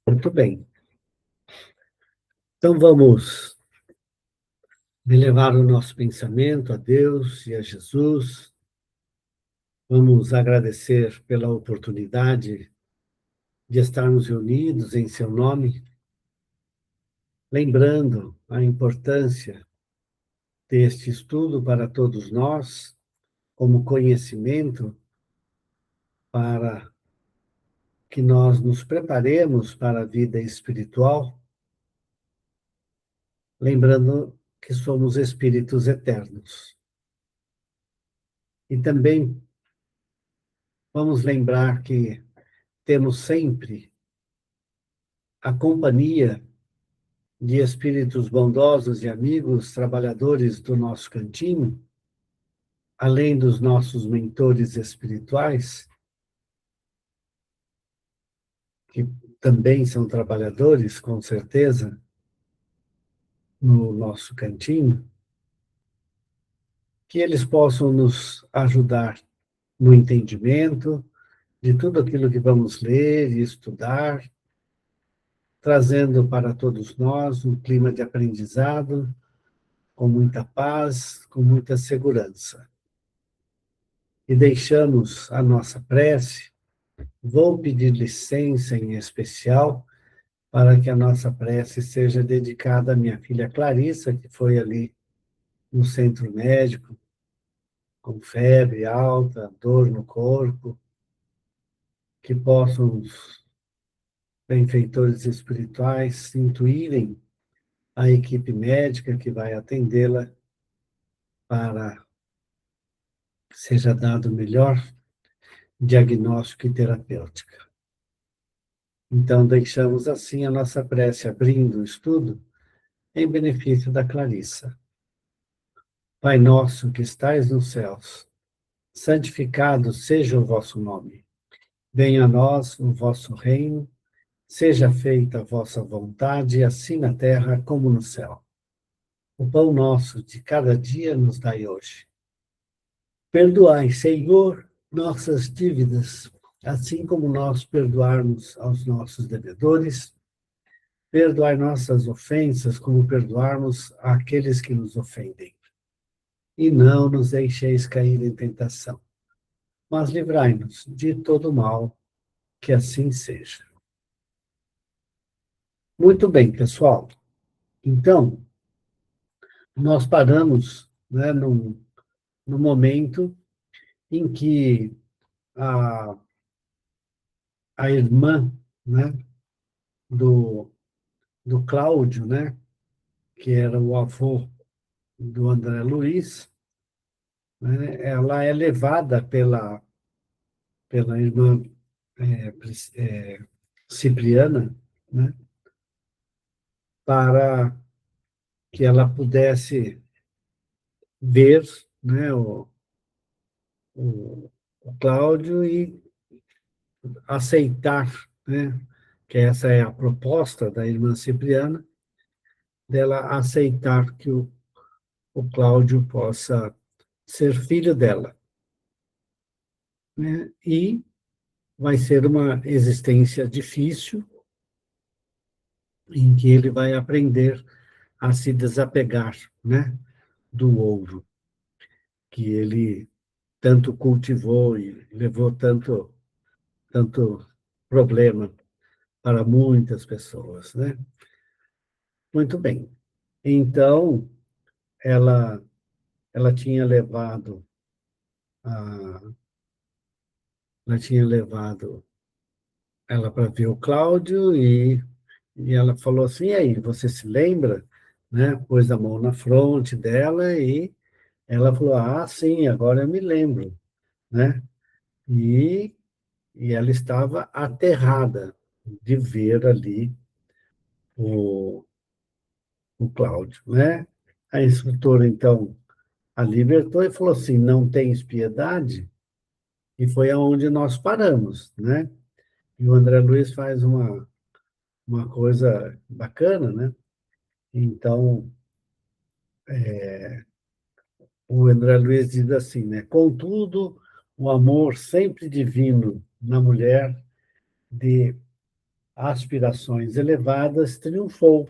Muito bem. Então vamos elevar o nosso pensamento a Deus e a Jesus. Vamos agradecer pela oportunidade de estarmos reunidos em seu nome, lembrando a importância deste estudo para todos nós, como conhecimento para que nós nos preparemos para a vida espiritual, lembrando que somos espíritos eternos. E também vamos lembrar que temos sempre a companhia de espíritos bondosos e amigos, trabalhadores do nosso cantinho, além dos nossos mentores espirituais, que também são trabalhadores, com certeza, no nosso cantinho, que eles possam nos ajudar no entendimento de tudo aquilo que vamos ler e estudar, trazendo para todos nós um clima de aprendizado, com muita paz, com muita segurança. E deixamos a nossa prece. Vou pedir licença em especial para que a nossa prece seja dedicada à minha filha Clarissa, que foi ali no centro médico, com febre alta, dor no corpo, que possam os benfeitores espirituais intuírem a equipe médica que vai atendê-la para que seja dado o melhor diagnóstico e terapêutica. Então, deixamos assim a nossa prece abrindo o estudo em benefício da Clarissa. Pai nosso que estais nos céus, santificado seja o vosso nome. Venha a nós o vosso reino, seja feita a vossa vontade, assim na terra como no céu. O pão nosso de cada dia nos dai hoje. Perdoai, Senhor, nossas dívidas, assim como nós perdoarmos aos nossos devedores. Perdoai nossas ofensas, como perdoarmos àqueles que nos ofendem. E não nos deixeis cair em tentação, mas livrai-nos de todo mal, que assim seja. Muito bem, pessoal. Então, nós paramos, né, no momento em que a, a irmã, né, do, do Cláudio, né, que era o avô do André Luiz, né, ela é levada pela irmã Cipriana, né, para que ela pudesse ver, né, o Cláudio e aceitar, né, que essa é a proposta da irmã Cipriana, dela aceitar que o Cláudio possa ser filho dela, né, e vai ser uma existência difícil, em que ele vai aprender a se desapegar, né, do ouro, que ele tanto cultivou e levou tanto problema para muitas pessoas, né? Muito bem. Então, ela ela tinha levado a ela tinha levado ela para ver o Cláudio e ela falou assim: "E aí, você se lembra?", né? Pôs a mão na fronte dela e ela falou: "Ah, sim, agora eu me lembro", né? E ela estava aterrada de ver ali o Cláudio, né? A instrutora, então, a libertou e falou assim: "Não tens piedade?", e foi aonde nós paramos, né? E o André Luiz faz uma coisa bacana, né? Então, o André Luiz diz assim, né? Contudo, o amor sempre divino na mulher de aspirações elevadas, triunfou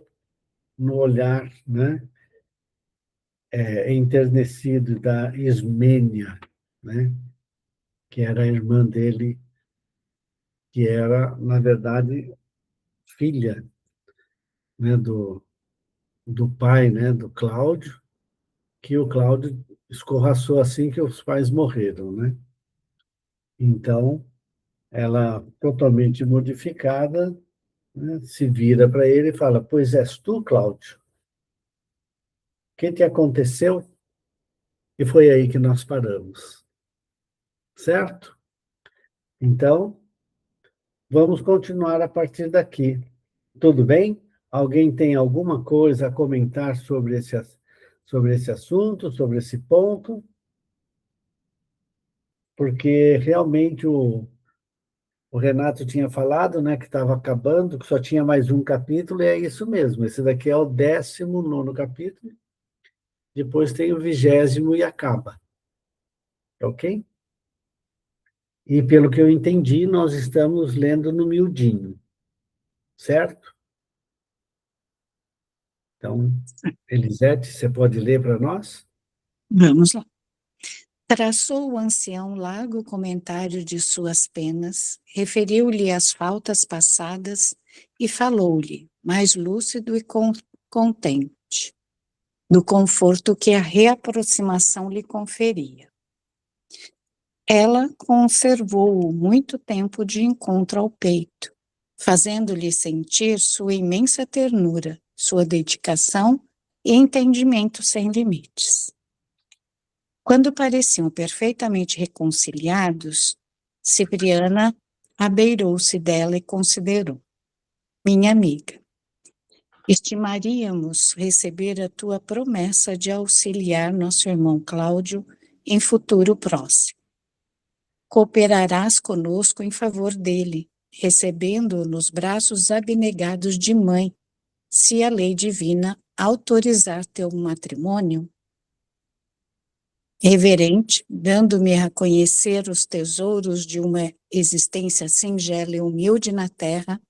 no olhar, né, enternecido da Ismênia, né, que era a irmã dele, que era, na verdade, filha, né, do pai, né, do Cláudio, que o Cláudio escorraçou assim que os pais morreram, né? Então, ela, totalmente modificada, né, se vira para ele e fala: Pois és tu, Cláudio? O que te aconteceu? E foi aí que nós paramos, certo? Então, vamos continuar a partir daqui. Tudo bem? Alguém tem alguma coisa a comentar sobre esse assunto, sobre esse ponto? Porque realmente o Renato tinha falado, né, que estava acabando, que só tinha mais um capítulo, e é isso mesmo. Esse daqui é o 19º capítulo, depois tem o 20º e acaba, ok? E pelo que eu entendi, nós estamos lendo no miudinho, certo? Então, Elisete, você pode ler para nós? Vamos lá. Traçou o ancião largo comentário de suas penas, referiu-lhe as faltas passadas e falou-lhe, mais lúcido e contente, do conforto que a reaproximação lhe conferia. Ela conservou-o muito tempo de encontro ao peito, fazendo-lhe sentir sua imensa ternura, sua dedicação e entendimento sem limites. Quando pareciam perfeitamente reconciliados, Cipriana abeirou-se dela e considerou: minha amiga, estimaríamos receber a tua promessa de auxiliar nosso irmão Cláudio em futuro próximo. Cooperarás conosco em favor dele, recebendo-o nos braços abnegados de mãe, se a lei divina autorizar teu matrimônio reverente, dando-me a conhecer os tesouros de uma existência singela e humilde na terra,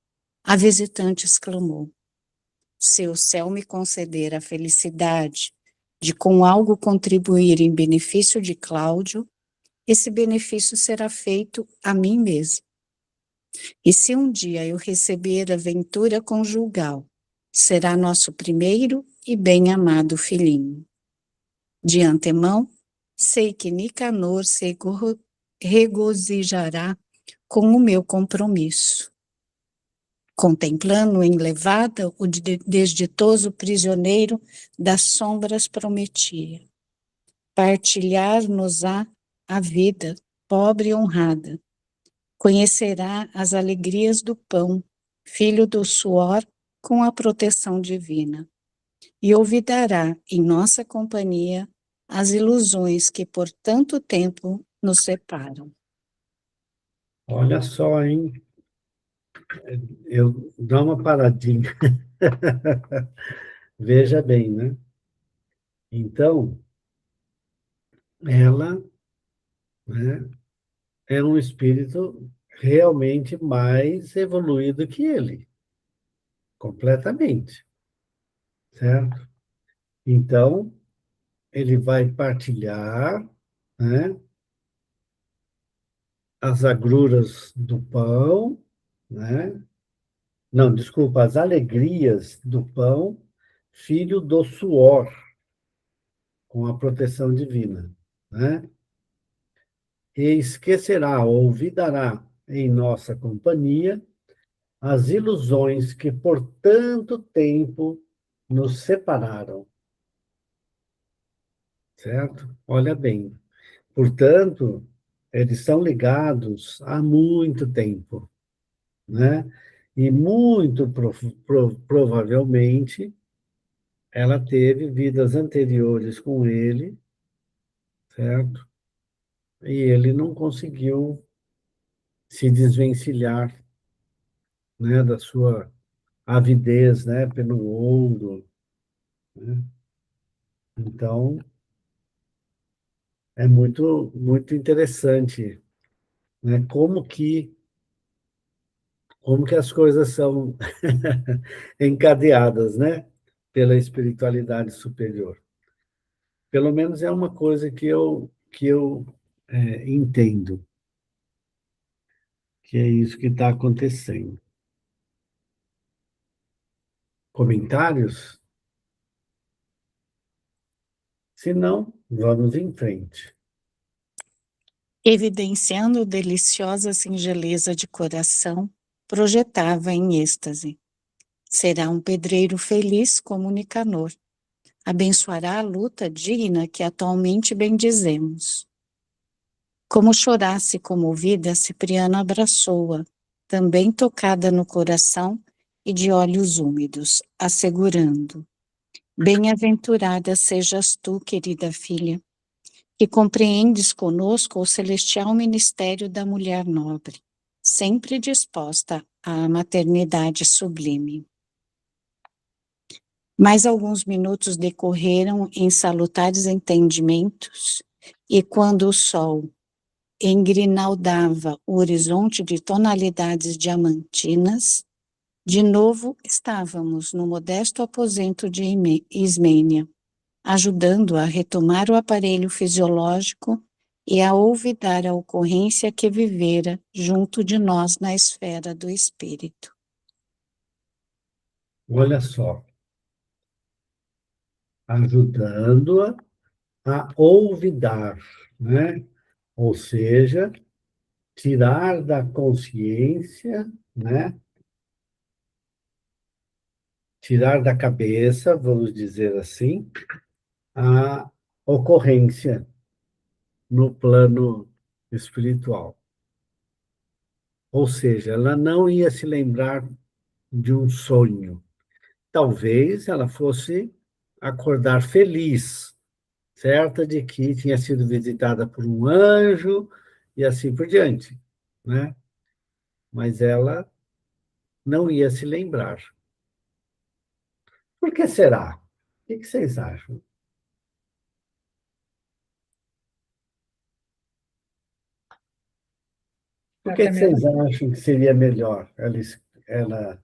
a visitante exclamou: se o céu me conceder a felicidade de com algo contribuir em benefício de Cláudio, esse benefício será feito a mim mesmo. E se um dia eu receber a ventura conjugal, será nosso primeiro e bem-amado filhinho. De antemão, sei que Nicanor se regozijará com o meu compromisso. Contemplando em levada, o desditoso prisioneiro das sombras prometia. Partilhar-nos-á a vida, pobre e honrada. Conhecerá as alegrias do pão, filho do suor, com a proteção divina. E olvidará, em nossa companhia, as ilusões que por tanto tempo nos separam. Olha só, hein? Eu dou uma paradinha. Veja bem, né? Então, ela, né, é um espírito realmente mais evoluído que ele, completamente, certo? Então, ele vai partilhar, né, as agruras do pão, né? Não, desculpa, as alegrias do pão, filho do suor, com a proteção divina, né? E esquecerá ou olvidará em nossa companhia as ilusões que por tanto tempo nos separaram, certo? Olha bem, portanto, eles são ligados há muito tempo, né? E muito provavelmente ela teve vidas anteriores com ele, certo? E ele não conseguiu se desvencilhar, né, da sua avidez, né, pelo ouro, né? Então, é muito interessante, né, como que as coisas são encadeadas, né? Pela espiritualidade superior. Pelo menos é uma coisa que eu entendo, que é isso que está acontecendo. Comentários? Se não, vamos em frente. Evidenciando deliciosa singeleza de coração, projetava em êxtase. Será um pedreiro feliz como Nicanor. Abençoará a luta digna que atualmente bendizemos. Como chorasse comovida, Cipriana abraçou-a, também tocada no coração e de olhos úmidos, assegurando: Bem-aventurada sejas tu, querida filha, que compreendes conosco o celestial ministério da mulher nobre, sempre disposta à maternidade sublime. Mais alguns minutos decorreram em salutares entendimentos, e quando o sol engrinaldava o horizonte de tonalidades diamantinas, de novo estávamos no modesto aposento de Ismênia, ajudando a retomar o aparelho fisiológico e a olvidar a ocorrência que vivera junto de nós na esfera do espírito. Olha só, ajudando-a a olvidar, né? Ou seja, tirar da consciência, né? Tirar da cabeça, vamos dizer assim, a ocorrência no plano espiritual. Ou seja, ela não ia se lembrar de um sonho. Talvez ela fosse acordar feliz, certa de que tinha sido visitada por um anjo e assim por diante, né? Mas ela não ia se lembrar. Por que será? O que vocês acham? Por Até que mesmo vocês acham que seria melhor ela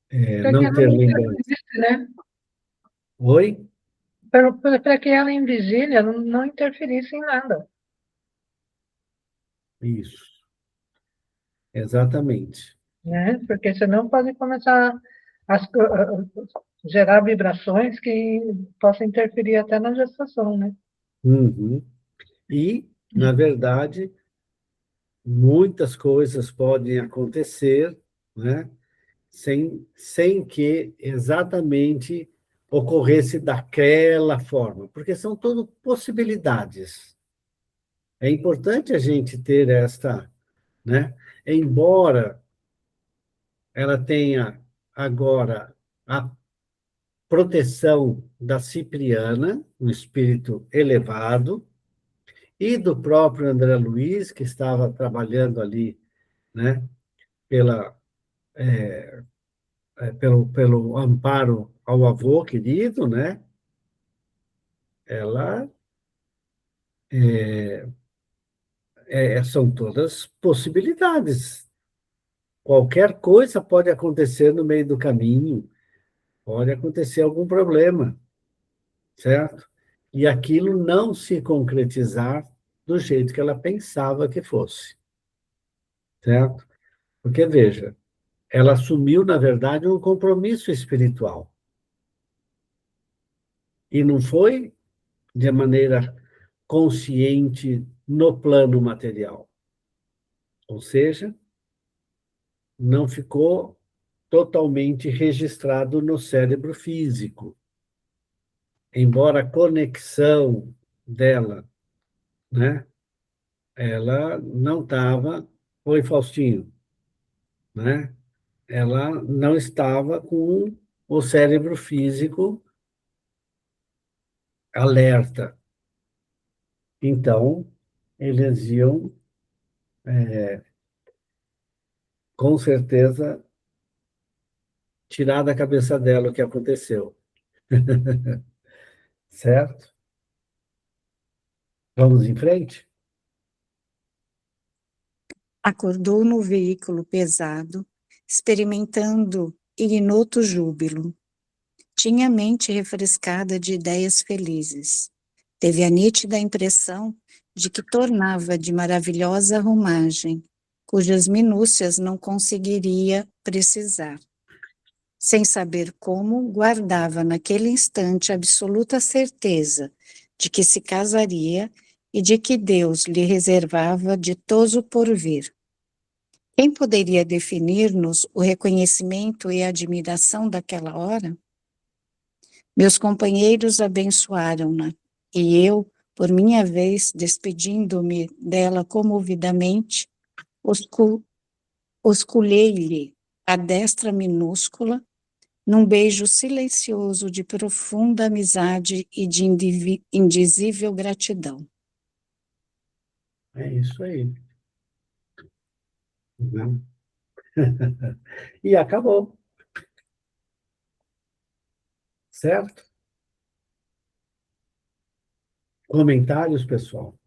para que não ela ter não lembrado? interferisse, né? Oi? Para que ela em vigília não interferisse em nada, Isso, exatamente. né? Porque senão pode começar a gerar vibrações que possam interferir até na gestação, né? Uhum. E, na verdade, muitas coisas podem acontecer, né, sem que exatamente ocorresse daquela forma, porque são tudo possibilidades. É importante a gente ter esta, né? Embora ela tenha agora a proteção da Cipriana, um espírito elevado, e do próprio André Luiz, que estava trabalhando ali, né, pela, pelo amparo ao avô querido, né, ela são todas possibilidades. Qualquer coisa pode acontecer no meio do caminho, pode acontecer algum problema, certo? E aquilo não se concretizar do jeito que ela pensava que fosse, certo? Porque, veja, ela assumiu, na verdade, um compromisso espiritual. E não foi de maneira consciente no plano material. Ou seja, não ficou totalmente registrado no cérebro físico. Embora a conexão dela, né, ela não estava. Oi, Faustinho, né? Ela não estava com o cérebro físico alerta. Então, eles iam, com certeza, tirar da cabeça dela o que aconteceu, certo? Vamos em frente? Acordou no veículo pesado, experimentando ignoto júbilo. Tinha a mente refrescada de ideias felizes. Teve a nítida impressão de que tornava de maravilhosa arrumagem, cujas minúcias não conseguiria precisar. Sem saber como, guardava naquele instante absoluta certeza de que se casaria e de que Deus lhe reservava ditoso porvir. Quem poderia definir-nos o reconhecimento e a admiração daquela hora? Meus companheiros abençoaram-na, e eu, por minha vez, despedindo-me dela comovidamente, osculei-lhe a destra minúscula, num beijo silencioso de profunda amizade e de indizível gratidão. É isso aí. Né? E acabou. Certo? Comentários, pessoal?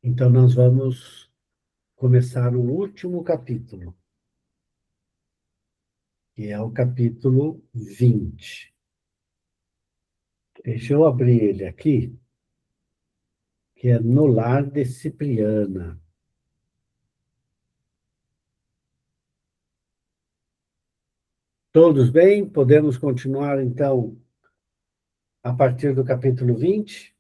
Então, nós vamos começar o último capítulo, que é o capítulo 20. Deixa eu abrir ele aqui, que é No Lar de Cipriana. Todos bem? Podemos continuar, então, a partir do capítulo 20?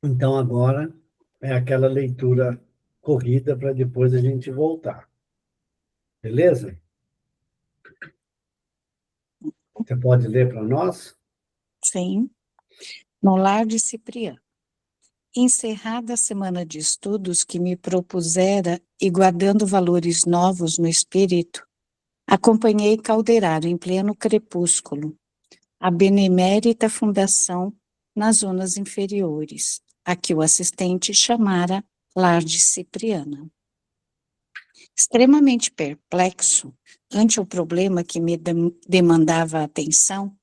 Então, agora é aquela leitura corrida para depois a gente voltar. Beleza? Você pode ler para nós? Sim. No Lar de Cipriano. Encerrada a semana de estudos que me propusera e guardando valores novos no espírito, acompanhei Calderaro em pleno crepúsculo, a benemérita fundação nas zonas inferiores, a que o assistente chamara Lar de Cipriana. Extremamente perplexo ante o problema que me demandava a atenção,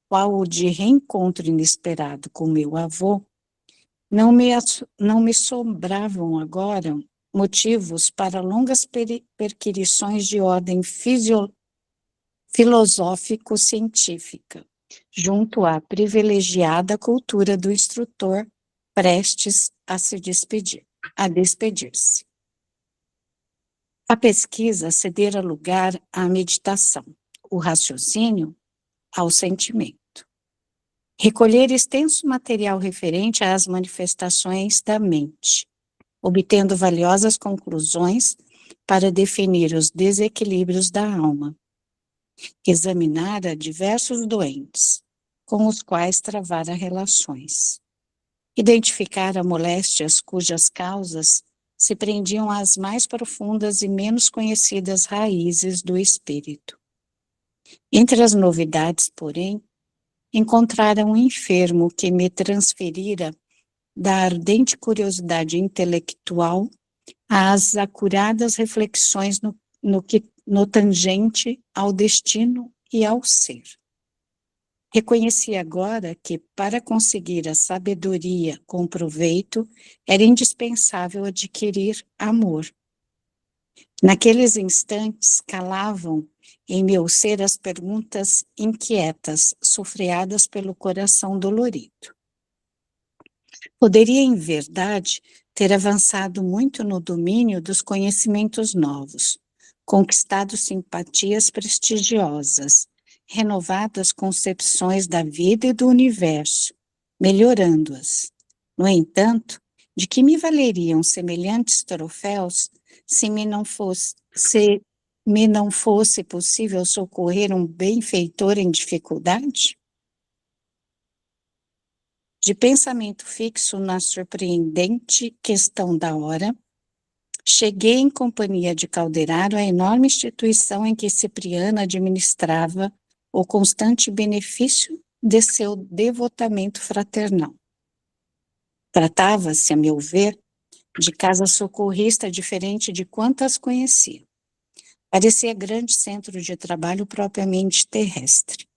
qual o de reencontro inesperado com meu avô, não me sobravam agora motivos para longas perquirições de ordem filosófico-científica, junto à privilegiada cultura do instrutor prestes a despedir-se. A pesquisa cedera lugar à meditação, o raciocínio ao sentimento. Recolher extenso material referente às manifestações da mente, obtendo valiosas conclusões para definir os desequilíbrios da alma. Examinara diversos doentes, com os quais travara relações. Identificara moléstias cujas causas se prendiam às mais profundas e menos conhecidas raízes do espírito. Entre as novidades, porém, encontrara um enfermo que me transferira da ardente curiosidade intelectual às acuradas reflexões no tangente ao destino e ao ser. Reconheci agora que, para conseguir a sabedoria com proveito, era indispensável adquirir amor. Naqueles instantes calavam em meu ser as perguntas inquietas, sofreadas pelo coração dolorido. Poderia, em verdade, ter avançado muito no domínio dos conhecimentos novos, conquistado simpatias prestigiosas, renovado as concepções da vida e do universo, melhorando-as. No entanto, de que me valeriam semelhantes troféus se me não fosse possível socorrer um benfeitor em dificuldade? De pensamento fixo na surpreendente questão da hora, cheguei em companhia de Calderaro à enorme instituição em que Cipriana administrava o constante benefício de seu devotamento fraternal. Tratava-se, a meu ver, de casa socorrista diferente de quantas conhecia. Parecia grande centro de trabalho propriamente terrestre.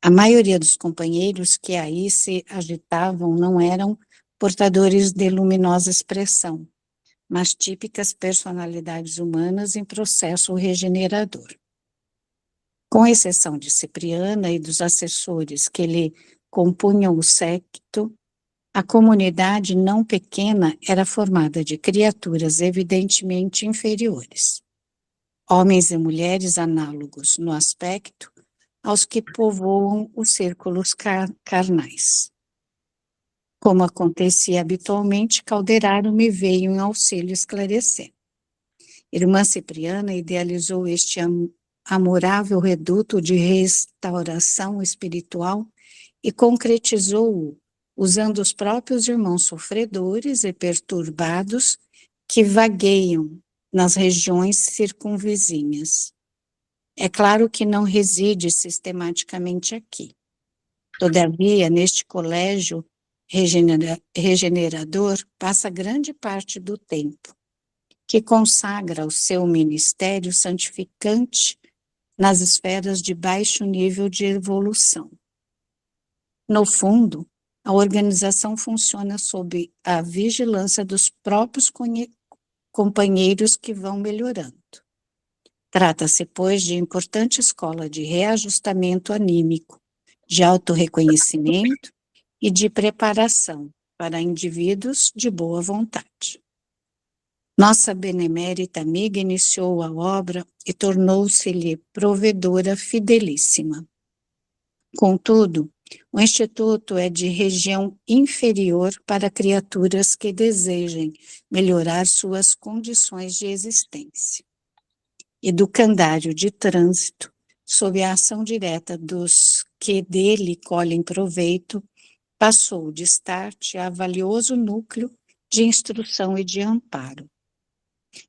A maioria dos companheiros que aí se agitavam não eram portadores de luminosa expressão, mas típicas personalidades humanas em processo regenerador. Com exceção de Cipriana e dos assessores que lhe compunham o séquito, a comunidade não pequena era formada de criaturas evidentemente inferiores, homens e mulheres análogos no aspecto aos que povoam os círculos carnais. Como acontecia habitualmente, Calderaro me veio em auxílio esclarecer. Irmã Cipriana idealizou este amorável reduto de restauração espiritual e concretizou-o usando os próprios irmãos sofredores e perturbados que vagueiam nas regiões circunvizinhas. É claro que não reside sistematicamente aqui. Todavia, neste colégio regenerador, passa grande parte do tempo, que consagra o seu ministério santificante nas esferas de baixo nível de evolução. No fundo, a organização funciona sob a vigilância dos próprios companheiros que vão melhorando. Trata-se, pois, de importante escola de reajustamento anímico, de autorreconhecimento e de preparação para indivíduos de boa vontade. Nossa benemérita amiga iniciou a obra e tornou-se-lhe provedora fidelíssima. Contudo, o Instituto é de região inferior para criaturas que desejem melhorar suas condições de existência. Educandário de trânsito, sob a ação direta dos que dele colhem proveito, passou de start a valioso núcleo de instrução e de amparo.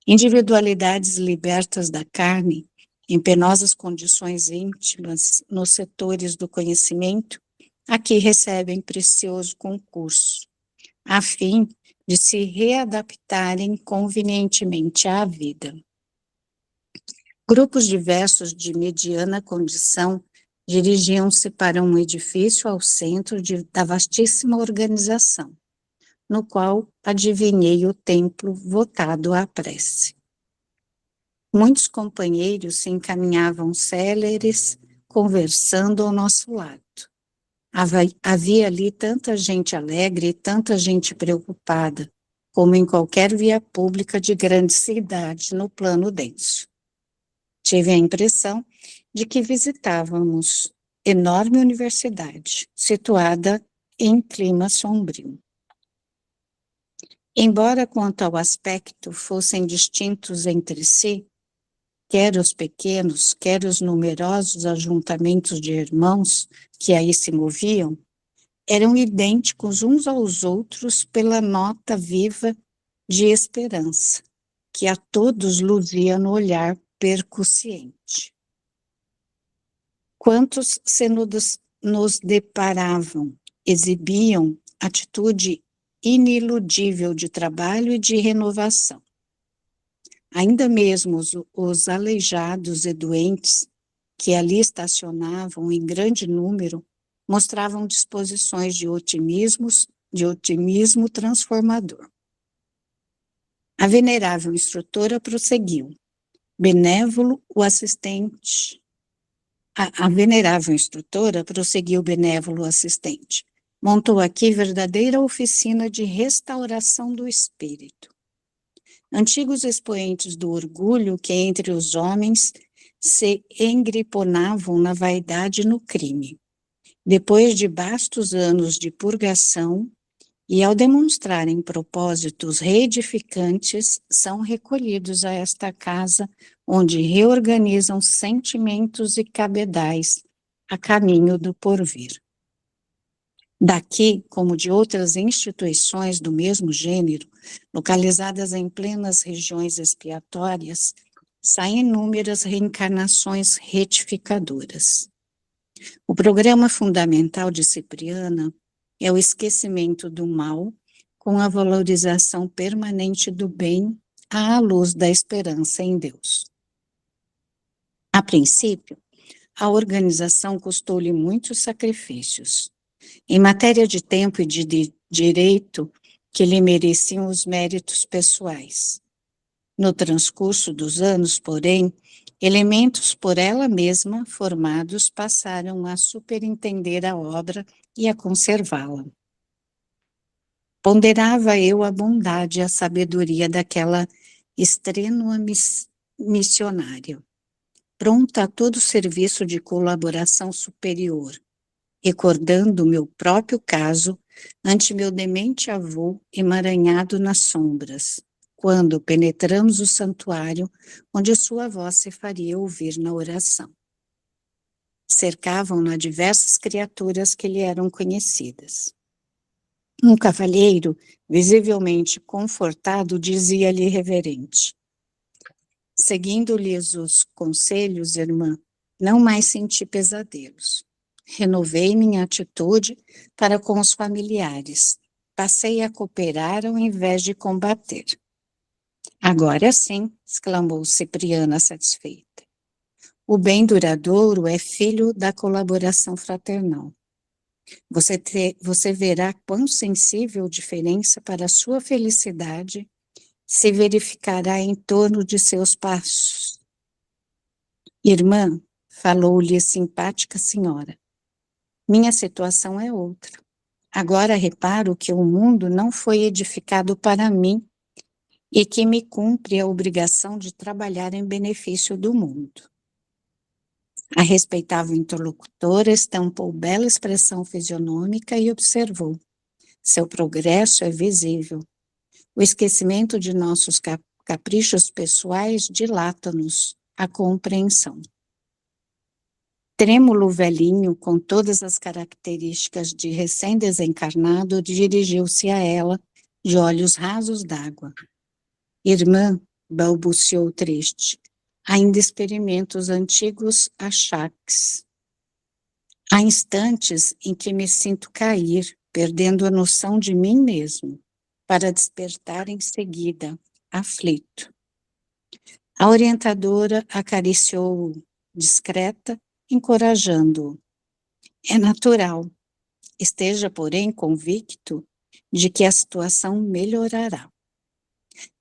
Individualidades libertas da carne, em penosas condições íntimas nos setores do conhecimento, aqui recebem precioso concurso, a fim de se readaptarem convenientemente à vida. Grupos diversos de mediana condição dirigiam-se para um edifício ao centro da vastíssima organização, no qual adivinhei o templo votado à prece. Muitos companheiros se encaminhavam céleres, conversando ao nosso lado. Havia ali tanta gente alegre e tanta gente preocupada, como em qualquer via pública de grande cidade no plano denso. Tive a impressão de que visitávamos enorme universidade, situada em clima sombrio. Embora quanto ao aspecto fossem distintos entre si, quer os pequenos, quer os numerosos ajuntamentos de irmãos que aí se moviam, eram idênticos uns aos outros pela nota viva de esperança, que a todos luzia no olhar percussiente. Quantos se nos deparavam, exibiam atitude iniludível de trabalho e de renovação. Ainda mesmo os aleijados e doentes, que ali estacionavam em grande número, mostravam disposições de otimismo transformador. A venerável instrutora prosseguiu. A venerável instrutora prosseguiu benévolo assistente. Montou aqui verdadeira oficina de restauração do espírito. Antigos expoentes do orgulho que entre os homens se engriponavam na vaidade e no crime. Depois de bastos anos de purgação, e ao demonstrarem propósitos reedificantes, são recolhidos a esta casa, onde reorganizam sentimentos e cabedais a caminho do porvir. Daqui, como de outras instituições do mesmo gênero, localizadas em plenas regiões expiatórias, saem inúmeras reencarnações retificadoras. O programa fundamental de Cipriana é o esquecimento do mal com a valorização permanente do bem à luz da esperança em Deus. A princípio, a organização custou-lhe muitos sacrifícios. Em matéria de tempo e de direito, que lhe mereciam os méritos pessoais. No transcurso dos anos, porém, elementos por ela mesma formados passaram a superintender a obra e a conservá-la. Ponderava eu a bondade e a sabedoria daquela estrênua missionária, pronta a todo serviço de colaboração superior, recordando o meu próprio caso ante meu demente avô emaranhado nas sombras, quando penetramos o santuário onde sua voz se faria ouvir na oração. Cercavam-na diversas criaturas que lhe eram conhecidas. Um cavalheiro, visivelmente confortado, dizia-lhe reverente: seguindo-lhes os conselhos, irmã, não mais senti pesadelos. Renovei minha atitude para com os familiares. Passei a cooperar ao invés de combater. Agora sim, exclamou Cipriana satisfeita. O bem duradouro é filho da colaboração fraternal. Você verá quão sensível diferença para a sua felicidade se verificará em torno de seus passos. Irmã, falou-lhe a simpática senhora, minha situação é outra. Agora reparo que o mundo não foi edificado para mim e que me cumpre a obrigação de trabalhar em benefício do mundo. A respeitável interlocutora estampou bela expressão fisionômica e observou. Seu progresso é visível. O esquecimento de nossos caprichos pessoais dilata-nos a compreensão. Trêmulo velhinho, com todas as características de recém-desencarnado, dirigiu-se a ela, de olhos rasos d'água. Irmã, balbuciou triste, ainda experimento os antigos achaques. Há instantes em que me sinto cair, perdendo a noção de mim mesmo, para despertar em seguida, aflito. A orientadora acariciou-o, discreta, encorajando-o. É natural. Esteja, porém, convicto de que a situação melhorará.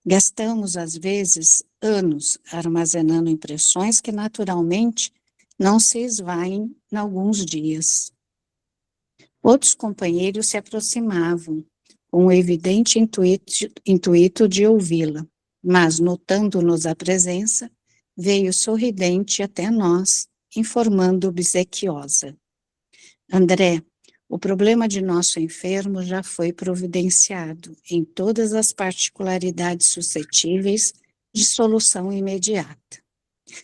Gastamos, às vezes, anos armazenando impressões que, naturalmente, não se esvaem em alguns dias. Outros companheiros se aproximavam, com o evidente intuito de ouvi-la, mas, notando-nos a presença, veio sorridente até nós, informando obsequiosa. André, o problema de nosso enfermo já foi providenciado em todas as particularidades suscetíveis de solução imediata.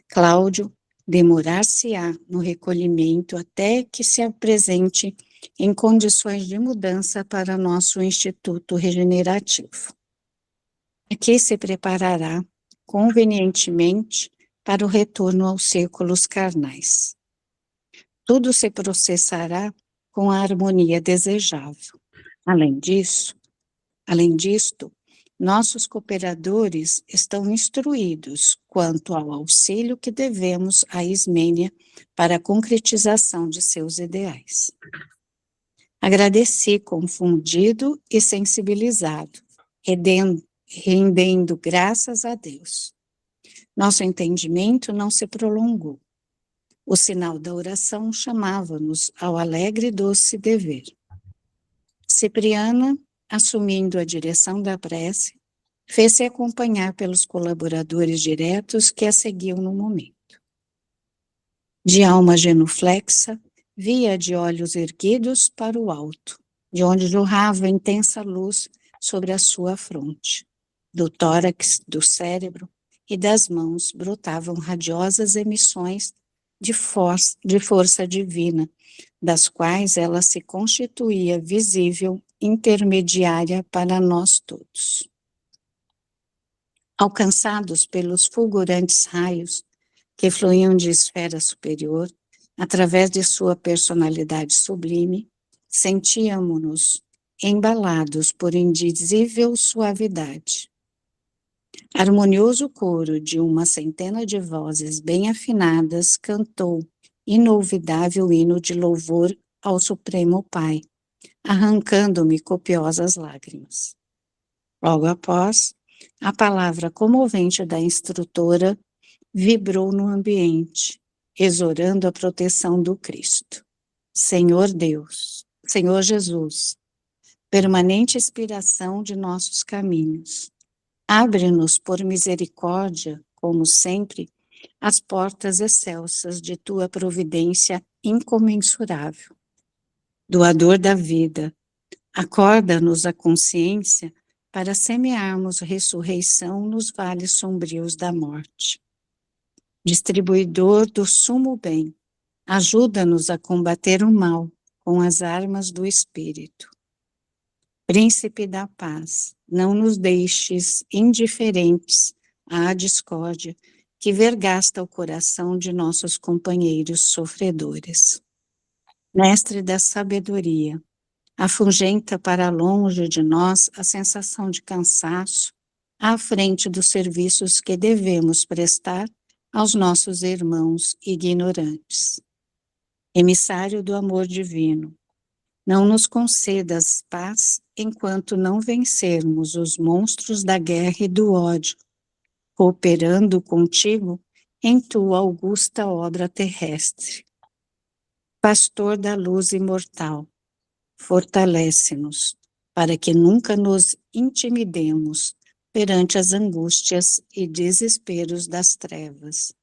Cláudio demorar-se-á no recolhimento até que se apresente em condições de mudança para nosso Instituto Regenerativo. Aqui se preparará convenientemente para o retorno aos círculos carnais. Tudo se processará com a harmonia desejável. Além disto, nossos cooperadores estão instruídos quanto ao auxílio que devemos a Ismênia para a concretização de seus ideais. Agradeci, confundido e sensibilizado, rendendo graças a Deus. Nosso entendimento não se prolongou. O sinal da oração chamava-nos ao alegre e doce dever. Cipriana, assumindo a direção da prece, fez-se acompanhar pelos colaboradores diretos que a seguiam no momento. De alma genuflexa, via de olhos erguidos para o alto, de onde jorrava intensa luz sobre a sua fronte. Do tórax, do cérebro e das mãos brotavam radiosas emissões de força divina, das quais ela se constituía visível intermediária para nós todos. Alcançados pelos fulgurantes raios que fluíam de esfera superior, através de sua personalidade sublime, sentíamos-nos embalados por indizível suavidade. Harmonioso coro de uma centena de vozes bem afinadas cantou inolvidável hino de louvor ao Supremo Pai, arrancando-me copiosas lágrimas. Logo após, a palavra comovente da instrutora vibrou no ambiente, exorando a proteção do Cristo. Senhor Deus, Senhor Jesus, permanente inspiração de nossos caminhos, abre-nos por misericórdia, como sempre, as portas excelsas de tua providência incomensurável. Doador da vida, acorda-nos a consciência para semearmos ressurreição nos vales sombrios da morte. Distribuidor do sumo bem, ajuda-nos a combater o mal com as armas do Espírito. Príncipe da paz, não nos deixes indiferentes à discórdia que vergasta o coração de nossos companheiros sofredores. Mestre da sabedoria, afugenta para longe de nós a sensação de cansaço à frente dos serviços que devemos prestar aos nossos irmãos ignorantes. Emissário do amor divino, não nos concedas paz enquanto não vencermos os monstros da guerra e do ódio, cooperando contigo em tua augusta obra terrestre. Pastor da luz imortal, fortalece-nos, para que nunca nos intimidemos perante as angústias e desesperos das trevas.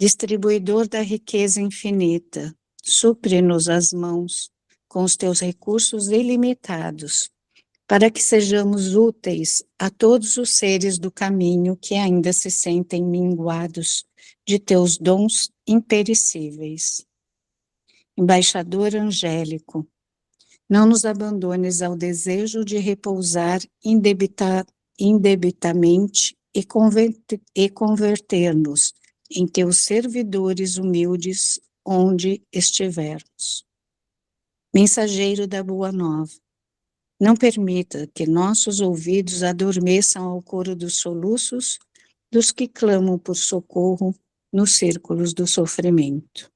Distribuidor da riqueza infinita, supre-nos as mãos com os teus recursos ilimitados, para que sejamos úteis a todos os seres do caminho que ainda se sentem minguados de teus dons imperecíveis. Embaixador angélico, não nos abandones ao desejo de repousar indebitamente e converter-nos em teus servidores humildes onde estivermos. Mensageiro da boa nova, não permita que nossos ouvidos adormeçam ao coro dos soluços dos que clamam por socorro nos círculos do sofrimento.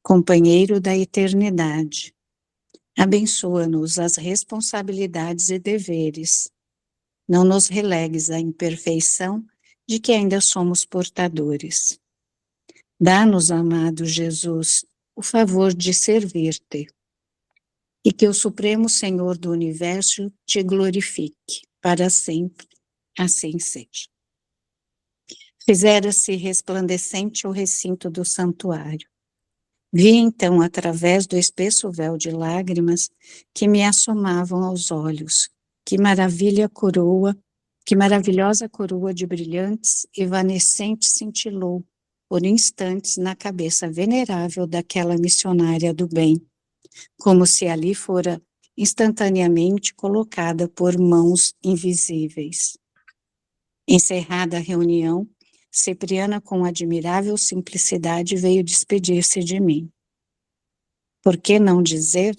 Companheiro da eternidade, abençoa-nos as responsabilidades e deveres. Não nos relegues à imperfeição de que ainda somos portadores. Dá-nos, amado Jesus, o favor de servir-te, e que o Supremo Senhor do Universo te glorifique para sempre, assim seja. Fizera-se resplandecente o recinto do santuário. Vi então, através do espesso véu de lágrimas que me assomavam aos olhos, que maravilhosa coroa de brilhantes e evanescente cintilou por instantes na cabeça venerável daquela missionária do bem, como se ali fora instantaneamente colocada por mãos invisíveis. Encerrada a reunião, Cipriana, com admirável simplicidade, veio despedir-se de mim. Por que não dizer?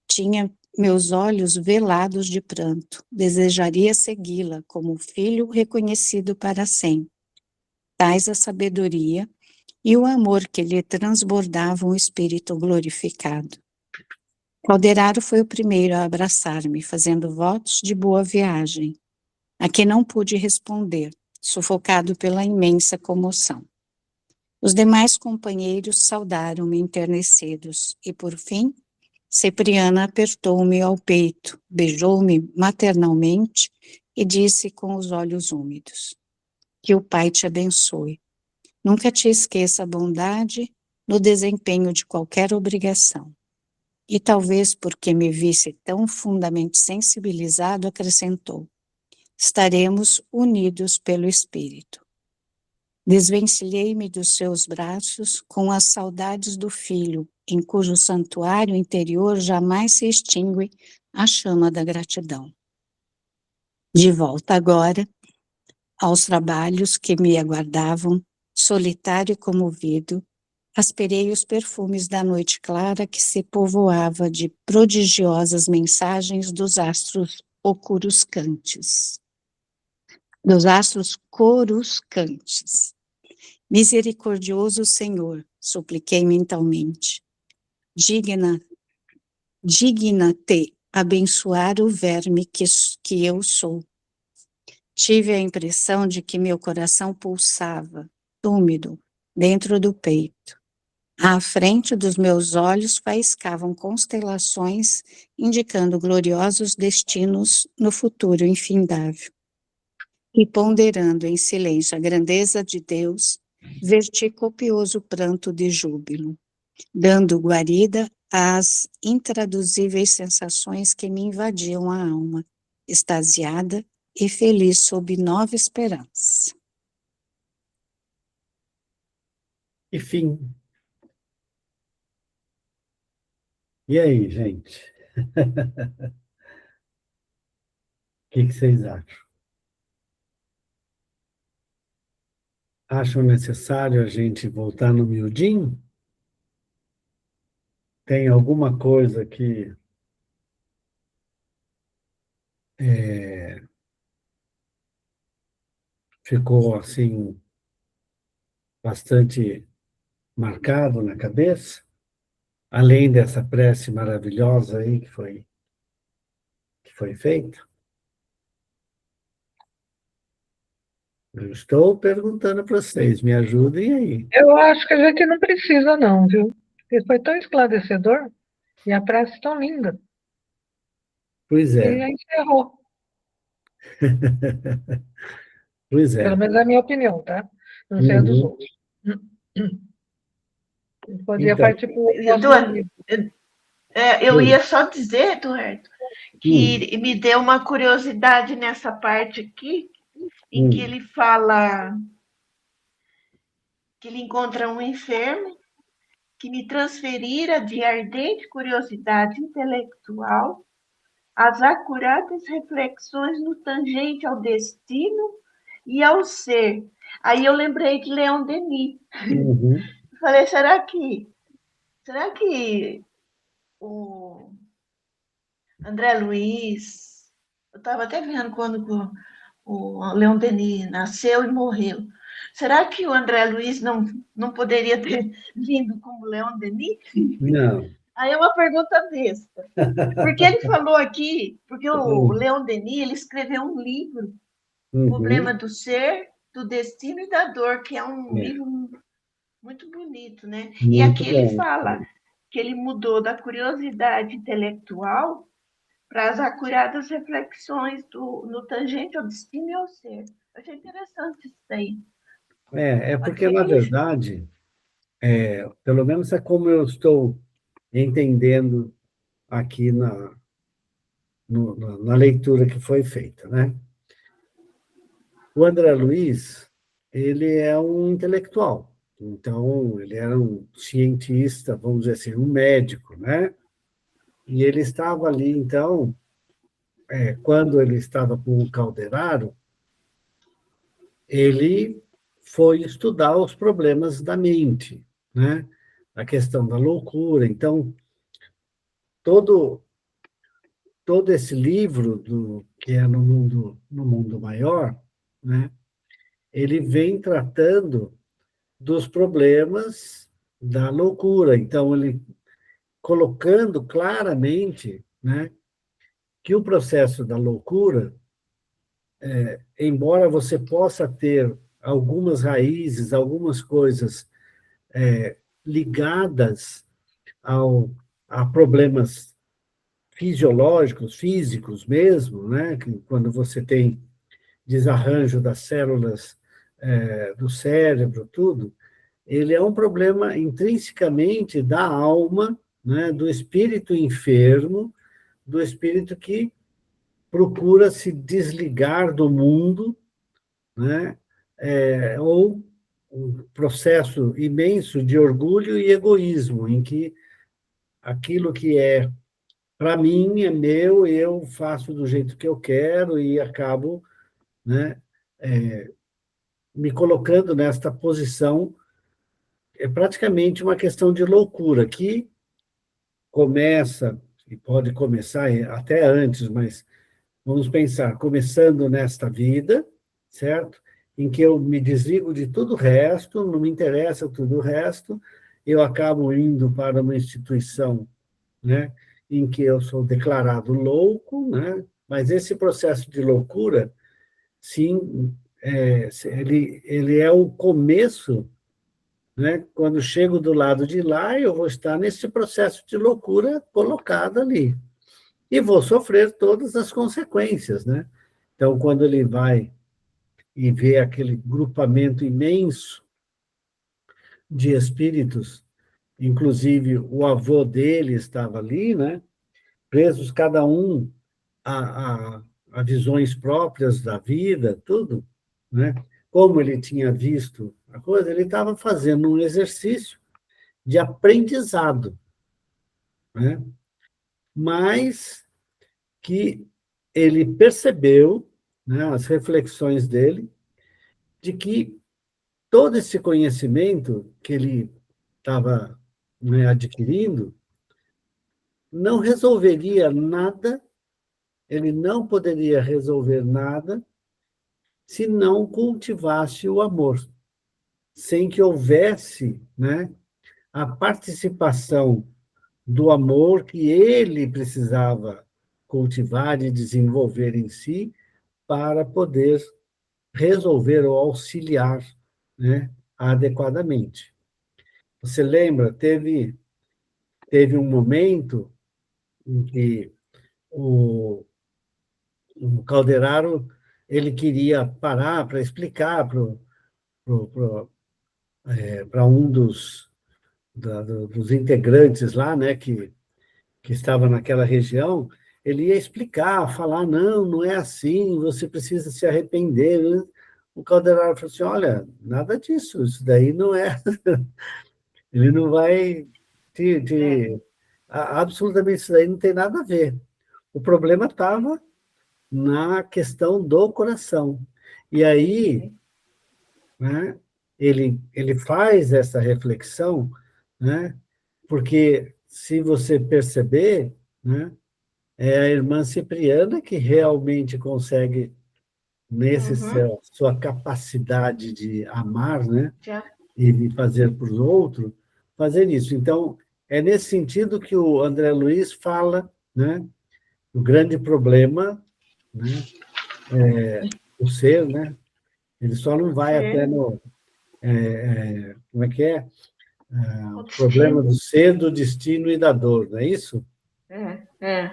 Tinha meus olhos velados de pranto, desejaria segui-la como filho reconhecido para sempre. Tais a sabedoria e o amor que lhe transbordavam o espírito glorificado. Calderaro foi o primeiro a abraçar-me, fazendo votos de boa viagem, a que não pude responder, sufocado pela imensa comoção. Os demais companheiros saudaram-me enternecidos, e por fim, Cipriana apertou-me ao peito, beijou-me maternalmente e disse com os olhos úmidos: que o Pai te abençoe. Nunca te esqueça a bondade no desempenho de qualquer obrigação. E talvez porque me visse tão fundamente sensibilizado, acrescentou: estaremos unidos pelo Espírito. Desvencilhei-me dos seus braços com as saudades do filho, em cujo santuário interior jamais se extingue a chama da gratidão. De volta agora aos trabalhos que me aguardavam, solitário e comovido, aspirei os perfumes da noite clara que se povoava de prodigiosas mensagens dos astros coruscantes. Misericordioso Senhor, supliquei mentalmente, digna-te abençoar o verme que eu sou. Tive a impressão de que meu coração pulsava, úmido, dentro do peito. À frente dos meus olhos faiscavam constelações, indicando gloriosos destinos no futuro infindável. E ponderando em silêncio a grandeza de Deus, verti copioso pranto de júbilo, dando guarida às intraduzíveis sensações que me invadiam a alma, extasiada e feliz sob nova esperança. E fim. E aí, gente? O que vocês acham? Acham necessário a gente voltar no miudinho? Tem alguma coisa que ficou assim bastante marcado na cabeça? Além dessa prece maravilhosa aí que foi feita? Eu estou perguntando para vocês, me ajudem aí. Eu acho que a gente não precisa, não, viu? Porque foi tão esclarecedor e a prece tão linda. Pois E é, aí encerrou. pois Pelo é. menos é a minha opinião, tá? Não sei a dos Uhum. outros. Podia Então, partir para o próximo Eduardo, livro. eu sim. ia só dizer, Eduardo, Hum, que me deu uma curiosidade nessa parte aqui, em que hum, ele fala que ele encontra um enfermo que me transferira de ardente curiosidade intelectual as acuradas reflexões no tangente ao destino e ao ser. Aí eu lembrei de Leon Denis. uhum, Falei, será que o André Luiz, eu estava até vendo quando o Leon Denis nasceu e morreu. Será que o André Luiz não poderia ter vindo como Leon Denis? não. Aí é uma pergunta besta. Porque ele falou aqui, porque o Hum, Leon Denis ele escreveu um livro, Problema uhum, do Ser, do Destino e da Dor, que é um é, livro muito bonito, né? E muito aqui ele bom. fala que ele mudou da curiosidade intelectual para as acuradas reflexões no tangente ao destino e ao ser. Eu achei interessante isso daí. É Pode porque, ser na que ele. verdade, pelo menos é como eu estou entendendo aqui na leitura que foi feita, né? O André Luiz, ele é um intelectual, então ele era um cientista, vamos dizer assim, um médico, né? E ele estava ali, então, quando ele estava com o Calderaro, ele foi estudar os problemas da mente, né? A questão da loucura. Então, todo todo esse livro que é no mundo maior, né? Ele vem tratando dos problemas da loucura. Então, ele colocando claramente, né, que o processo da loucura, embora você possa ter algumas raízes, algumas coisas ligadas a problemas fisiológicos, físicos mesmo, né, que quando você tem desarranjo das células do cérebro, tudo, ele é um problema intrinsecamente da alma, né, do espírito enfermo, do espírito que procura se desligar do mundo, né, ou um processo imenso de orgulho e egoísmo, em que aquilo que é para mim é meu, eu faço do jeito que eu quero e acabo, né, me colocando nesta posição. É praticamente uma questão de loucura, que começa, e pode começar até antes, mas vamos pensar, começando nesta vida, certo? em que eu me desligo de tudo o resto, não me interessa tudo o resto, eu acabo indo para uma instituição, né, em que eu sou declarado louco, né, mas esse processo de loucura, sim, ele é o começo, né? Quando chego do lado de lá, eu vou estar nesse processo de loucura colocado ali. E vou sofrer todas as consequências, né? Então, quando ele vai e vê aquele grupamento imenso de espíritos, inclusive o avô dele estava ali, né? Presos cada um a visões próprias da vida, tudo, né? Como ele tinha visto a coisa, ele estava fazendo um exercício de aprendizado, né? Mas que ele percebeu, né, as reflexões dele, de que todo esse conhecimento que ele estava, né, adquirindo não resolveria nada, ele não poderia resolver nada se não cultivasse o amor, sem que houvesse, né, a participação do amor que ele precisava cultivar e desenvolver em si para poder resolver ou auxiliar, né, adequadamente. Você lembra, teve um momento em que o, o Calderaro ele queria parar para explicar para um dos integrantes lá, né, que estava naquela região, ele ia explicar, falar, não, não é assim, você precisa se arrepender. O Calderaro falou assim, olha, nada disso, isso daí não é, ele não vai absolutamente isso daí não tem nada a ver. O problema estava na questão do coração. E aí, né, ele faz essa reflexão, né, porque se você perceber, né, é a irmã Cipriana que realmente consegue, nesse sua capacidade de amar, né, Já. e de fazer para os outros, fazer isso. Então, é nesse sentido que o André Luiz fala, né, o grande problema, né, o ser, né, ele só não vai até no, como é que é? O O problema destino. do ser, do destino e da dor, não é isso? É, é.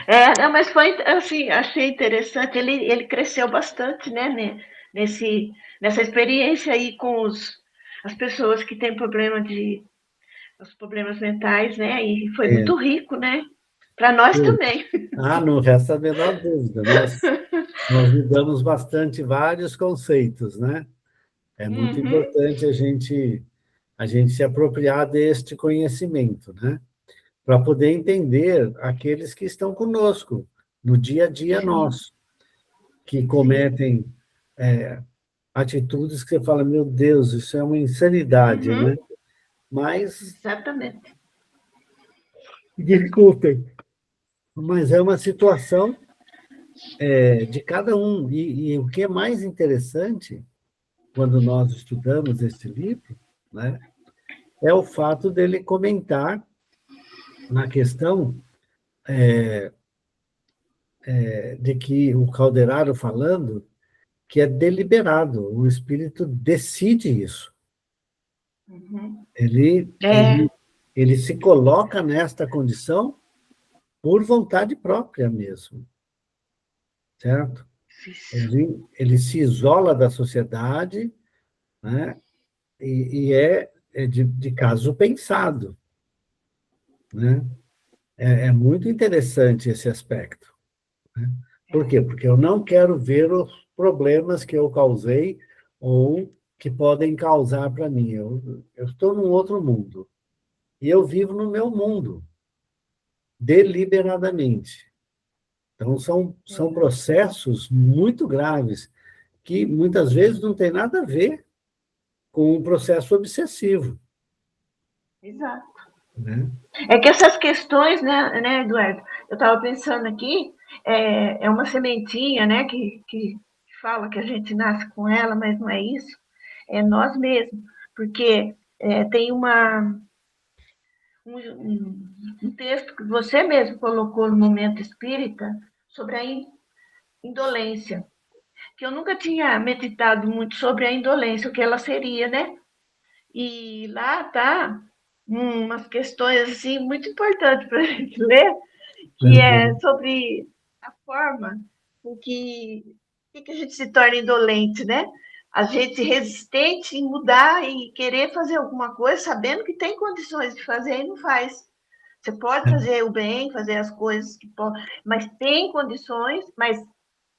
É, Não, mas foi assim, achei interessante. Ele cresceu bastante, né, nessa experiência aí com as pessoas que têm os problemas mentais, né? E foi é. muito rico, né? Para nós também. Não resta a menor dúvida. Nós lidamos bastante vários conceitos, né? É muito Uhum, importante a gente se apropriar deste conhecimento, né? Para poder entender aqueles que estão conosco no dia a dia sim, nosso, que sim. cometem atitudes que você fala, meu Deus, isso é uma insanidade, Uhum, né? Mas, exatamente. desculpem, mas é uma situação de cada um. E o que é mais interessante, quando nós estudamos esse livro, né, é o fato dele comentar na questão de que o Calderaro falando que é deliberado, o espírito decide isso. Uhum. Ele, É, ele, ele se coloca nesta condição por vontade própria mesmo, certo? isso. Ele se isola da sociedade, né? E é de caso pensado, né? É muito interessante esse aspecto, né? Por quê? Porque eu não quero ver os problemas que eu causei ou que podem causar para mim. Eu estou num outro mundo e eu vivo no meu mundo, deliberadamente. Então, são processos muito graves que muitas vezes não tem nada a ver com um processo obsessivo, Exato. né? É que essas questões, né, Eduardo? Eu estava pensando aqui, é uma sementinha, né, que fala que a gente nasce com ela, mas não é isso. É nós mesmos. Porque tem um texto que você mesmo colocou no Momento Espírita sobre a indolência, que eu nunca tinha meditado muito sobre a indolência, o que ela seria, né? E lá tá umas questões assim muito importantes para a gente ler, que é sobre a forma com que a gente se torna indolente, né? A gente resistente em mudar e querer fazer alguma coisa, sabendo que tem condições de fazer e não faz. Você pode fazer o bem, fazer as coisas que pode, mas tem condições, mas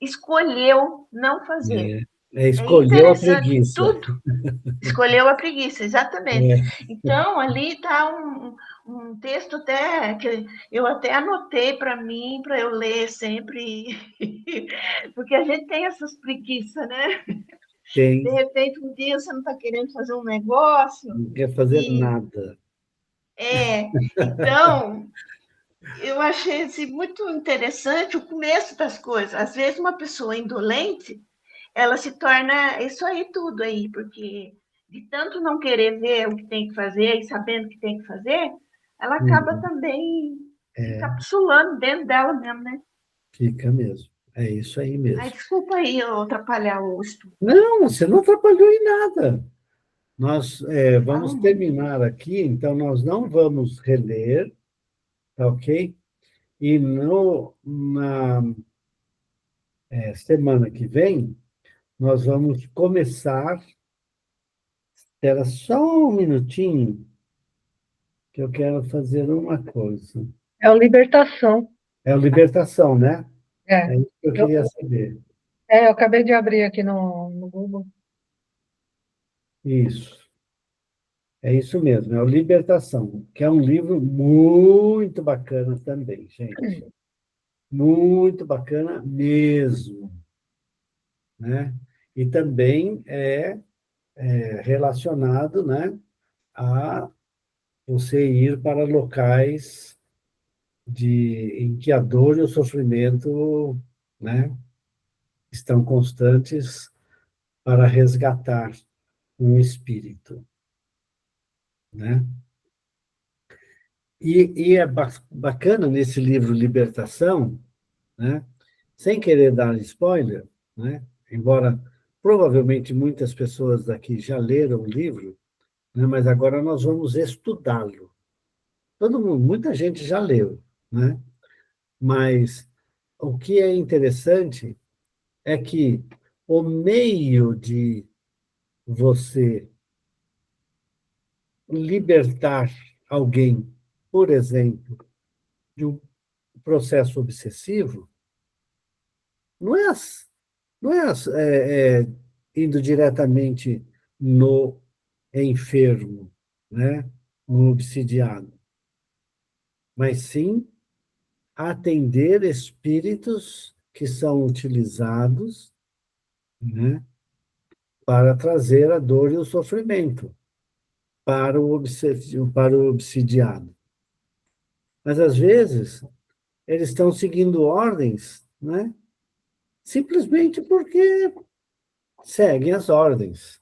escolheu não fazer. É Escolheu a interessante preguiça. tudo. Escolheu a preguiça, exatamente. Então, ali está um texto até que eu até anotei para mim, para eu ler sempre, porque a gente tem essas preguiças, né? De Tem, repente, um dia você não está querendo fazer um negócio, não quer fazer e nada. então eu achei assim, muito interessante o começo das coisas. Às vezes, uma pessoa indolente, ela se torna isso aí tudo aí, porque de tanto não querer ver o que tem que fazer e sabendo o que tem que fazer, ela acaba Uhum. também encapsulando dentro dela mesmo, né? Fica mesmo. É isso aí Ai, mesmo. desculpa aí eu atrapalhar o estudo. Não, você não atrapalhou em nada. Nós Falo vamos muito. terminar aqui, então nós não vamos reler, tá ok? E na semana que vem, nós vamos começar. Espera só um minutinho, que eu quero fazer uma coisa. É o Libertação. É a libertação, né? É. É isso que eu Eu, queria saber. eu acabei de abrir aqui no Google. Isso. É isso mesmo, é o Libertação, que é um livro muito bacana também, gente. Muito bacana mesmo, né? E também é relacionado, né, a você ir para locais em que a dor e o sofrimento, né, estão constantes para resgatar um espírito, né? E é bacana nesse livro Libertação, né? Sem querer dar spoiler, né? Embora provavelmente muitas pessoas daqui já leram o livro, né? Mas agora nós vamos estudá-lo. Todo mundo, muita gente já leu, né? Mas o que é interessante é que o meio de você libertar alguém, por exemplo, de um processo obsessivo, não é, não é, indo diretamente no enfermo, né? No obsidiado, mas sim atender espíritos que são utilizados, né, para trazer a dor e o sofrimento para o obsidiado. Mas, às vezes, eles estão seguindo ordens, né, simplesmente porque seguem as ordens.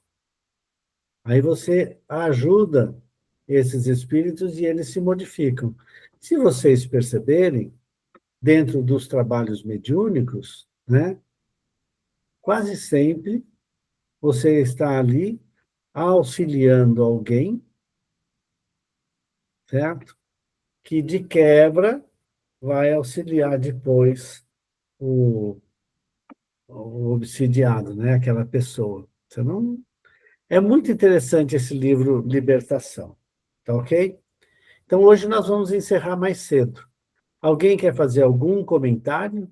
Aí você ajuda esses espíritos e eles se modificam. Se vocês perceberem, dentro dos trabalhos mediúnicos, né, quase sempre você está ali auxiliando alguém, certo? Que de quebra vai auxiliar depois o, o obsidiado, né? Aquela pessoa. Você não... É muito interessante esse livro Libertação, tá ok? Então hoje nós vamos encerrar mais cedo. Alguém quer fazer algum comentário?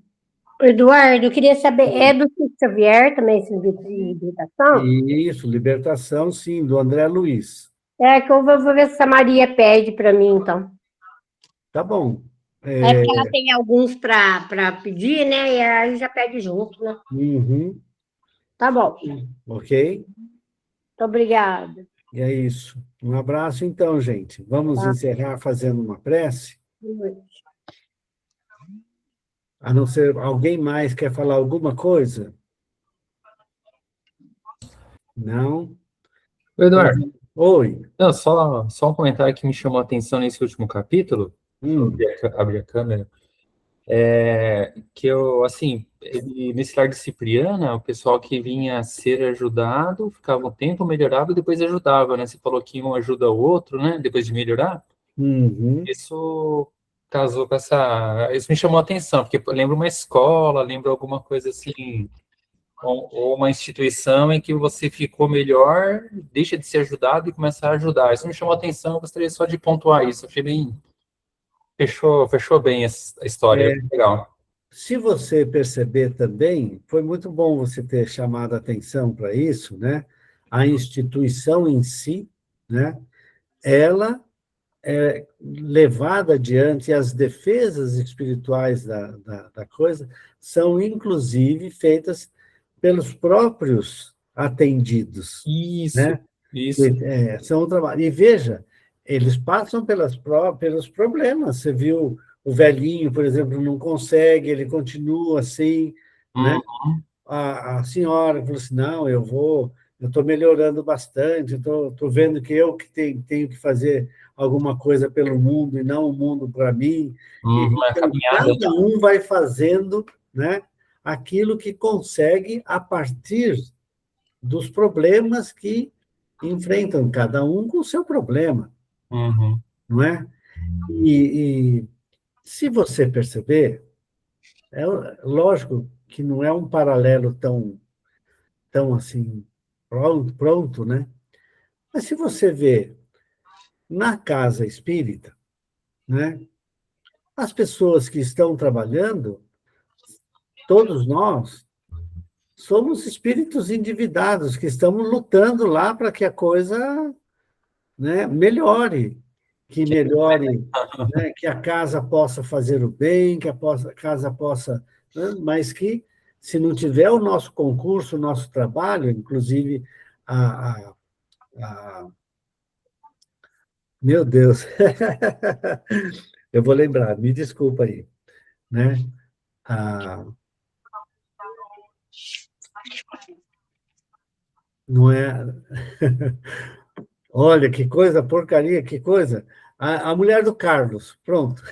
Eduardo, eu queria saber, é do Chico Xavier também esse livro de libertação? Isso, Libertação, sim, do André Luiz. É que eu vou ver se a Maria pede para mim, então. Tá bom. É porque ela tem alguns para pedir, né? E aí já pede junto, né? Uhum, Tá bom. ok? Muito obrigada. E é isso. Um abraço, então, gente. Vamos Tá. encerrar fazendo uma prece? Boa noite. A não ser alguém mais quer falar alguma coisa? Não? Eduardo, Oi. não, só um comentário que me chamou a atenção nesse último capítulo. Hum, Abrir a câmera. Que eu, assim, nesse lar de Cipriana, o pessoal que vinha ser ajudado ficava um tempo, melhorava e depois ajudava, né? Você falou que um ajuda o outro, né? Depois de melhorar. uhum. Isso casou com essa. Isso me chamou a atenção, porque lembra uma escola, lembra alguma coisa assim, ou uma instituição em que você ficou melhor, deixa de ser ajudado e começa a ajudar. Isso me chamou a atenção, eu gostaria só de pontuar isso. Achei bem. Fechou bem a história, É, legal. se você perceber também, foi muito bom você ter chamado a atenção para isso, né? A instituição em si, né? Ela é levada adiante, as defesas espirituais da coisa são, inclusive, feitas pelos próprios atendidos, Isso, né? isso. São um trabalho. E veja, eles passam pelos problemas. Você viu o velhinho, por exemplo, não consegue, ele continua assim, né? Uhum, A senhora falou assim, não, eu estou melhorando bastante, estou vendo que eu que tenho que fazer alguma coisa pelo mundo e não o mundo para mim. E, uhum, a então, caminhada. cada um vai fazendo, né, aquilo que consegue a partir dos problemas que enfrentam, cada um com o seu problema, Uhum, não é? E se você perceber, é lógico que não é um paralelo tão assim, pronto, né? Mas se você vê na casa espírita, né, as pessoas que estão trabalhando, todos nós somos espíritos endividados que estamos lutando lá para que a coisa, né, melhore, né, que a casa possa fazer o bem, que a casa possa, né, mas que se não tiver o nosso concurso, o nosso trabalho, inclusive a, a meu Deus, eu vou lembrar, me desculpa aí, né? A, não é, olha que coisa, porcaria, que coisa. A mulher do Carlos, pronto.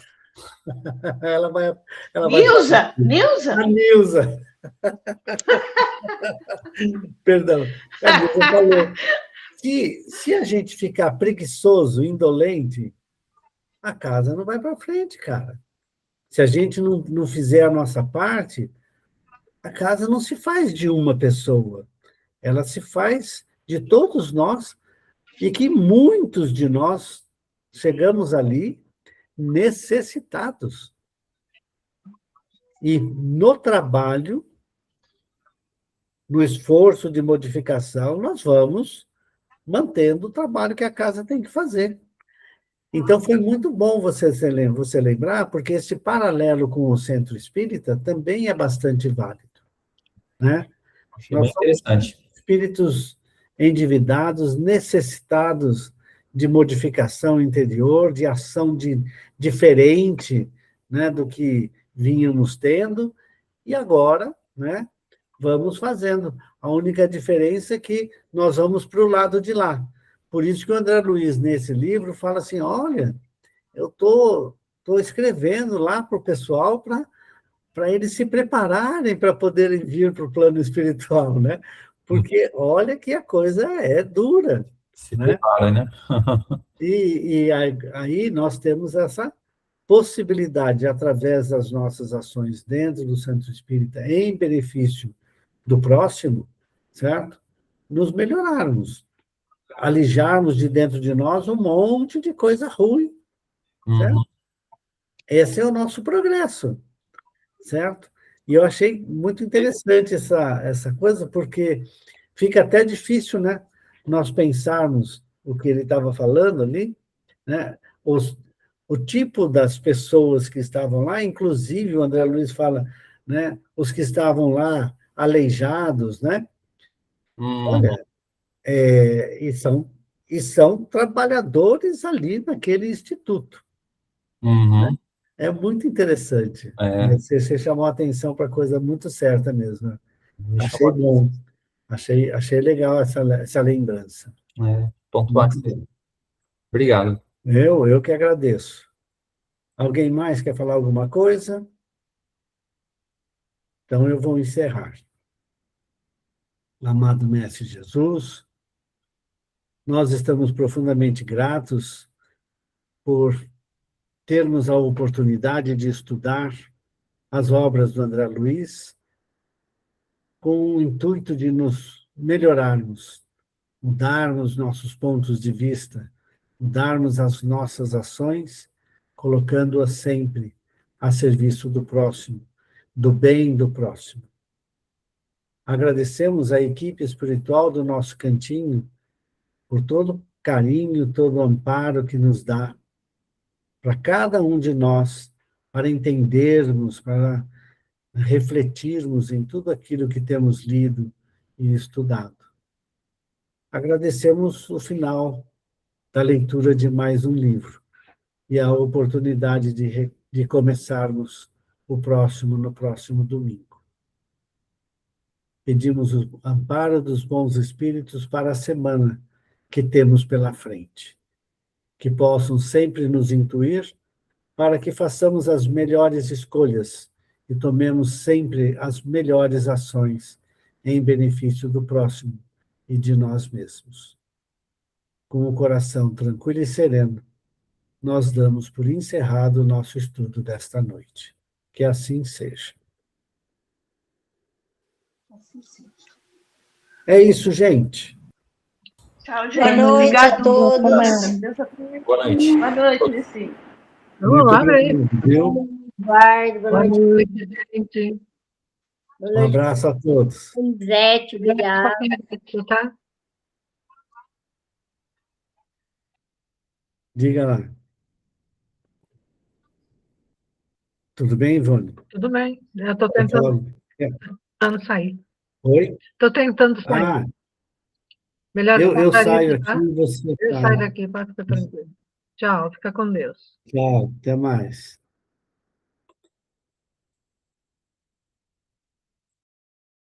Ela vai, ela vai falar. Nilza, Nilza, A Nilza, perdão. A Nilza falou. Se a gente ficar preguiçoso, indolente, a casa não vai para frente, cara. Se a gente não fizer a nossa parte, a casa não se faz de uma pessoa. Ela se faz de todos nós e que muitos de nós chegamos ali necessitados. E no trabalho, no esforço de modificação, nós vamos mantendo o trabalho que a casa tem que fazer. Então, foi muito bom você lembrar, porque esse paralelo com o centro espírita também é bastante válido, né? achei bem Nós somos interessante. espíritos endividados, necessitados de modificação interior, de ação diferente, né, do que vínhamos tendo, e agora, né, vamos fazendo. A única diferença é que nós vamos para o lado de lá. Por isso que o André Luiz, nesse livro, fala assim, olha, eu tô escrevendo lá para o pessoal para eles se prepararem para poderem vir para o plano espiritual, né? Porque olha que a coisa é dura, Se né? prepara, né? E aí nós temos essa possibilidade, através das nossas ações dentro do centro espírita, em benefício do próximo, certo? Nos melhorarmos, alijarmos de dentro de nós um monte de coisa ruim, certo? Uhum, Esse é o nosso progresso, certo? E eu achei muito interessante essa coisa, porque fica até difícil, né, nós pensarmos o que ele estava falando ali, né? O tipo das pessoas que estavam lá, inclusive o André Luiz fala, né, os que estavam lá aleijados, né? uhum, Olha, e são trabalhadores ali naquele instituto. uhum. É muito interessante. É, Você chamou a atenção para coisa muito certa mesmo. me Achei chamou a atenção. bom. Achei legal essa lembrança. Pontuar. Obrigado. Eu que agradeço. Alguém mais quer falar alguma coisa? Então eu vou encerrar. Amado Mestre Jesus, nós estamos profundamente gratos por termos a oportunidade de estudar as obras do André Luiz com o intuito de nos melhorarmos, mudarmos nossos pontos de vista, mudarmos as nossas ações, colocando-as sempre a serviço do próximo, do bem do próximo. Agradecemos à equipe espiritual do nosso cantinho por todo o carinho, todo o amparo que nos dá para cada um de nós, para entendermos, para refletirmos em tudo aquilo que temos lido e estudado. Agradecemos o final da leitura de mais um livro e a oportunidade de começarmos o próximo no próximo domingo. Pedimos o amparo dos bons espíritos para a semana que temos pela frente, que possam sempre nos intuir para que façamos as melhores escolhas e tomemos sempre as melhores ações em benefício do próximo e de nós mesmos. Com o coração tranquilo e sereno, nós damos por encerrado o nosso estudo desta noite. Que assim seja. Assim sim. É isso, gente. Tchau, gente. Boa noite a todos. Boa noite. Boa noite, Nissim. Vamos lá, velho. Viu? Eduardo, boa Boa noite. noite, gente. Boa Um noite, abraço a todos. Zete, obrigada. Tá? Diga lá. Tudo bem, Ivone? Tudo bem. Eu estou Quer falar? tentando sair. Oi? Estou tentando sair. Ah, Melhor eu saio tá? aqui e você Eu tá. saio daqui, pode ficar tranquilo. Tchau, fica com Deus. Tchau, até mais.